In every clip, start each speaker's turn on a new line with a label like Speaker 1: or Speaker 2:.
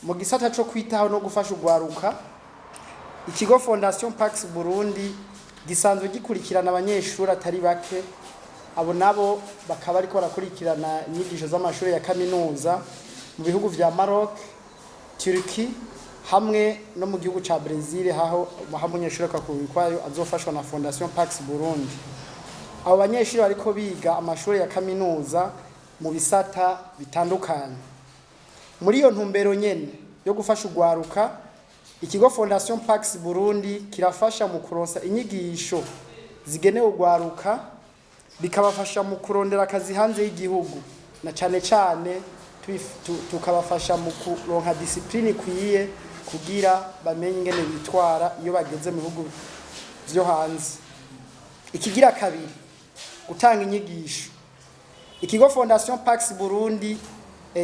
Speaker 1: mu gisata cyo kwitaho no gufasha ugwaruka Ikigo Fondation Pax Burundi gisanzwe gikurikirana abanyeshuri atari bake abo nabo bakaba ariko barakurikirana inyigisho z'amashuri ya kaminuza mu bihugu vya Maroc, Turkey hamwe no mu gihugu ca Brazil haho umunyeshuri akakurikwayo azofashwa na Fondation Pax Burundi. Abo banyeshuri bariko biga amashuri ya kaminuza mu bisata bitandukanye. Muri iyo ntumbero nyene yo gufasha ugwaruka Ikigo Fondation Pax Burundi kirafasha mu kuronsa inyigisho zigenewe ugwaruka bikabafasha mu kurondera akazi hanze y'igihugu na cane tukabafasha mu kuronka discipline kwiye kugira bamenye ingene bitwara iyo bageze mu bihugu vyo hanze. Ikigira kabiri gutanga inyigisho. Ikigo Fondation Pax Burundi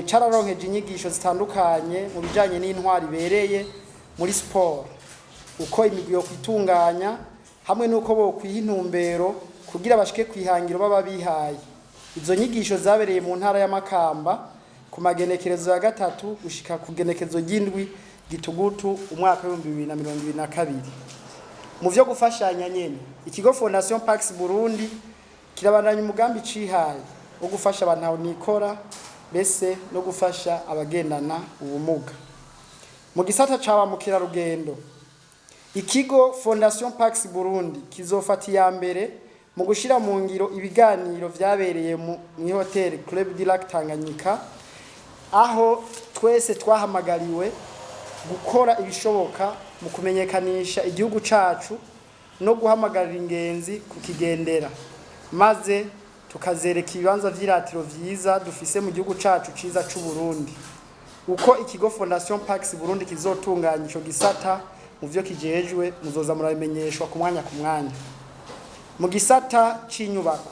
Speaker 1: cararonkeje inyigisho zitandukanye mu bijanye n'intwari bereye muri sport uko imigwi yo kwitunganya hamwe nuko bo kwihintumbero kugira bashike kwihangiro baba bihaye. Izo nyigisho zabereye mu ntara ya Makamba ku magenekerezo ya 3 gushika ku genekerezo ry'indwi gitugutu umwaka wa 2022. Mu vyo gufashanya nyene Ikigo Fondation Pax Burundi kirabandanya umugambi cihaye wo gufasha abantu aho nikora bese no gufasha abagendana ubumuga. Mu gisata caba mu kirarugendo Ikigo Fondation Pax Burundi kizofata iya mbere mu gushira mu ngiro ibiganiro vyabereye mu hotel Club du Lac Tanganyika aho twese twahamagariwe gukora ibishoboka mu kumenyekanisha igihugu cacu no guhamagarira ingenzi kukigendera maze tukazereka ibibanza vy'iratiro vyiza dufise mu gihugu cacu ciza c'u Burundi. Uko Ikigo Fondation Pax Burundi kizotunganya ico gisata mu vyo kijejwe muzoza muramenyeshwa ku mwanya. Mu gisata c'inyubako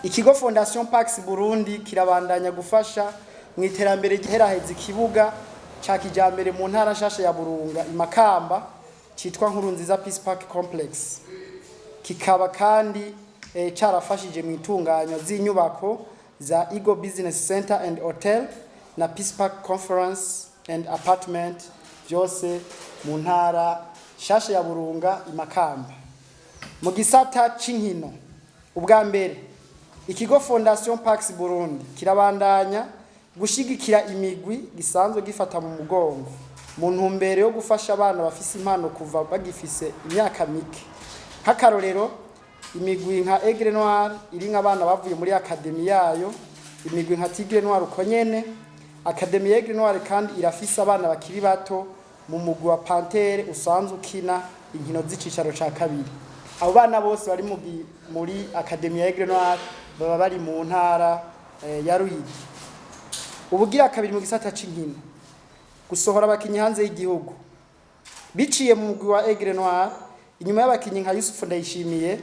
Speaker 1: Ikigo Fondation Pax Burundi kirabandanya gufasha mu iterambere giheraheza ikibuga ca kijambere mu ntara nshasha ya Burunga Imakamba citwa Nkurunziza Peace Park Complex. Kikaba kandi carafashije mu itunganywa z'inyubako za Igo Business Center and Hotel na Peace Park Conference and Apartment byose mu ntara nshasha ya Burunga Imakamba. Mu gisata c'inkino ubwa mbere Ikigo Fondation Pax Burundi kirabandanya gushigikira imigwi gisanzwe gifata mu mugongo mu ntumbero yo gufasha abana bafise impano kuva bagifise imyaka mike. Nk'akarorero imigwi nka Aigle Noir iri nk'abana bavuye muri akademi yayo, imigwi nka Tigre Noir uko nyene. Akademi Aigle Noir kandi irafise abana bakiri bato mu mugwi wa Pantere usanzwe ukina inkino z'icicaro ca kabiri. Abo bana bose bari muri Akademi Aigle Noir baba bari mu ntara ya Ruyigi. Ubugira kabiri mu gisata c'inkino gusohora abakinyi hanze y'igihugu biciye mu mugwi wa Aigle Noir inyuma y'abakinyi nka Yusuf Ndayishimiye,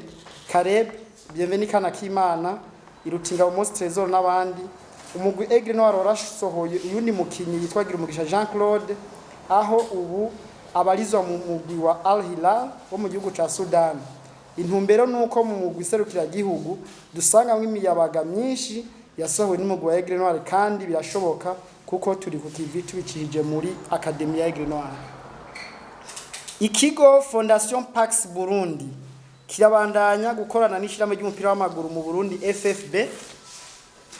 Speaker 1: Caleb, Bienveni Kanakimana, Irutinga Most Trésor n'abandi. Umugwi Aigle Noir warashohoye uyundi mukinyi yitwa Girumugisha Jean Claude aho ubu abarizwa mu mugwi wa Al Hilal wo mu gihugu ca Sudan. Intumbero nuko mu mugwi serukira gihugu dusangamwe imiyabaga myinshi yasohowe n'umugwi wa Aigle Noir kandi birashoboka kuko turi ku TV tubicishije muri Academy ya Aigle Noir. Ikigo Fondation Pax Burundi kirabandanya gukorana n'ishirahamwe ry'umupira w'amaguru mu Burundi FFB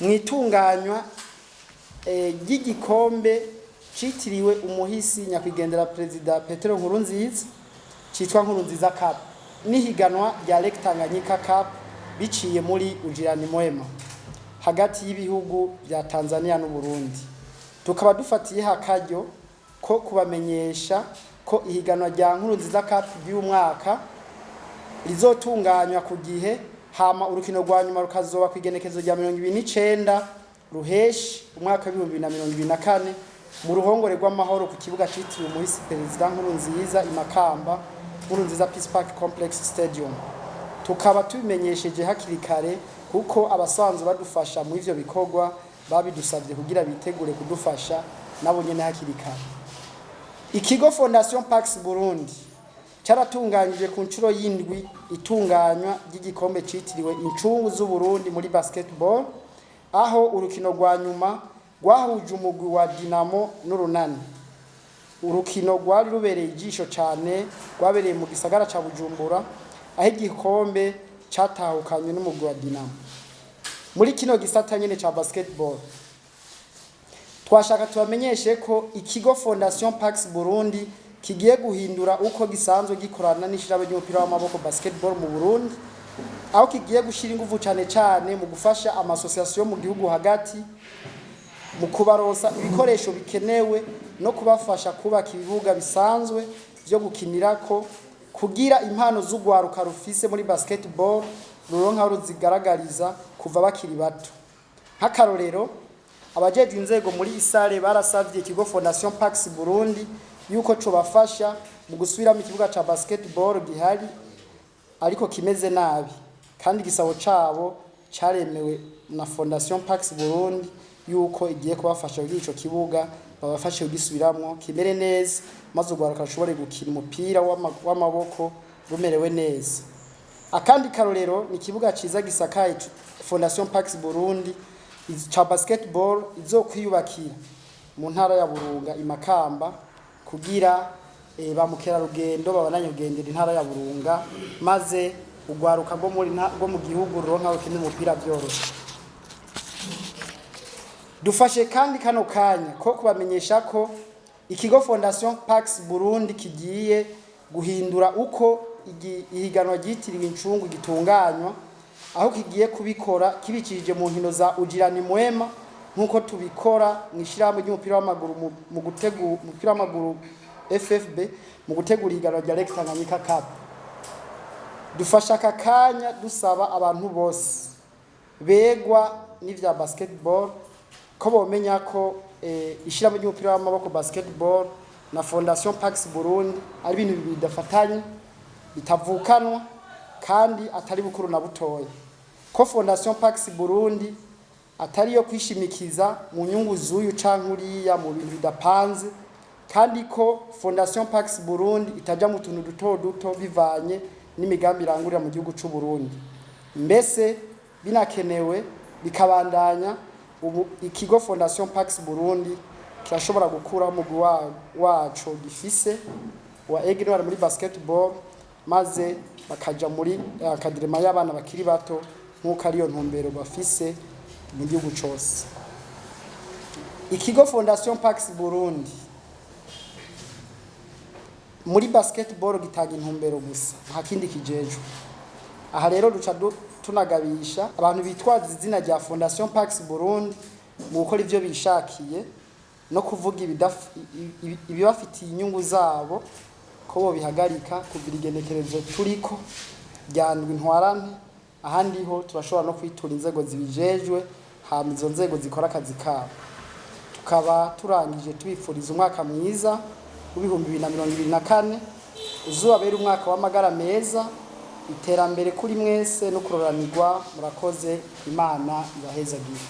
Speaker 1: mwitunganywa ry'igikombe citiriwe umuhisi nyakwigendera President Petero Nkurunziza citwa Nkurunziza Cup nihiganwa rya Lake Tanganyika Cup biciye muri ujirani mwema hagati y'ibihugu bya Tanzania n'u Burundi. Tukaba dufatiye hakaryo ko kubamenyesha ko ihiganwa rya Nkurunziza Cup y'umwaka rizotunganywa ku gihe hama urukino rwa nyuma rukazoba kwigenekezo rya 2029 ruheshi umwaka wa 2024 mu ruhongore rw'amahoro ku kibuga citiriwe umuhisi President Nkurunziza Imakamba Nkurunziza Peace Park Complex Stadium. Tukaba tubimenyesheje hakiri kare kuko abasanzwe badufasha mu ivyo bikorwa babidusabye kugira bitegure kudufasha nabo nyene hakiri kare. Ikigo Fondation Pax Burundi cyaratunganyije ku ncuro y'indwi itunganywa ry'igikombe citiriwe incungu z'u Burundi muri basketball aho urukino rwa nyuma rwahuje umugwi wa Dinamo n'Urunani. Urukino rwari rubereye ijisho cyane, rwabereye mu gisagara ca Bujumbura, aho igikombe catahukanywe n'umugwi wa Dinamo. Muri kino gisata nyene ca basketball, twashaka tubamenyeshe ko Ikigo Fondation Pax Burundi kigiye guhindura uko gisanzwe gikorana n'ishirahamwe ry'umupira w'amaboko basketball mu Burundi, aho kigiye gushira ingufu cyane mu gufasha amasosiyasiyo mu gihugu hagati mu kubarosa ibikoresho bikenewe no kubafasha kubaka ibibuga bisanzwe byo gukinirako, kugira impano z'ugwaruka rufise muri basketball ruronka ruzigaragariza kuva bakiri bato. Nk'akarorero, abajejwe inzego muri isare barasavye Ikigo Fondation Pax Burundi yuko cobafasha mu gusubiramo ikibuga ca basketball gihari ariko kimeze nabi, kandi igisabo cabo caremewe na Fondation Pax Burundi yuko igiye kubafasha kugira ico kibuga babafashe kugisubiramo kimere neza, maze ugwaruka rushobore gukina umupira w'amaboko rumerewe neza. Akandi karorero ni ikibuga ciza gisakaye Fondation Pax Burundi ca basketball izokwiyubakira mu ntara ya Burunga Imakamba, kugira ba mukerarugendo babananye kugendera intara ya Burunga, maze ugwaruka rwo mu gihugu ruronka rukina umupira vyoroshe. Dufashe kandi kano kanya ko kubamenyesha ko Ikigo Fondation Pax Burundi kigiye guhindura uko ihiganwa ryitiriwe incungu gitunganywa, aho kigiye kubikora kibikirije mu nkino za ujirani mwema nk'uko tubikora mu ishirahamwe ry'umupira w'amaguru mu gutegura umupira w'amaguru FFB mu gutegura ihiganwa rya Lake Tanganyika Cup. Dufasha aka kanya dusaba abantu bose begwa n'ivya basketball ko bomenya ko ishirahamwe ry'umupira w'amaboko basketball na Fondation Pax Burundi ari ibintu bibiri bidafatanye, bitavukanwa kandi atari bukuru na butoya, ko Fondation Pax Burundi atari yo kwishimikiza mu nyungu z'uyu canke uriya mu bintu bidapanze, kandi ko Fondation Pax Burundi itaja mu tuntu duto bivanye n'imigambi irangurira mu gihugu c'u Burundi. Mbese binakenewe bikabandanya, ubu Ikigo Fondation Pax Burundi kirashobora gukura umugwi waco gifise wa Egnora muri basketball, maze bakaja muri akadrema y'abana bakiri bato nk'uko ariyo ntumbero bafise mu gihugu cose. Ikigo Fondation Pax Burundi muri basketball gitanga intumbero gusa, nta kindi kijejwe. Aha rero duca tunagabisha abantu bitwaza izina rya Fondation Pax Burundi mu gukora ivyo bishakiye no kuvuga ibibafitiye inyungu zabo, ko bo bihagarika kugira igenekerezo turiko ryandwi ntwarante. Ahandi ho turashobora no kwitura inzego zibijejwe, hama izo nzego zikora akazi kabo. Tukaba turangije tubipfuriza umwaka mwiza w'ibihumbi 2024, uzobera umwaka w'amagara meza, iterambere kuri mwese no kuroranirwa. Murakoze, Imana ibahezagire.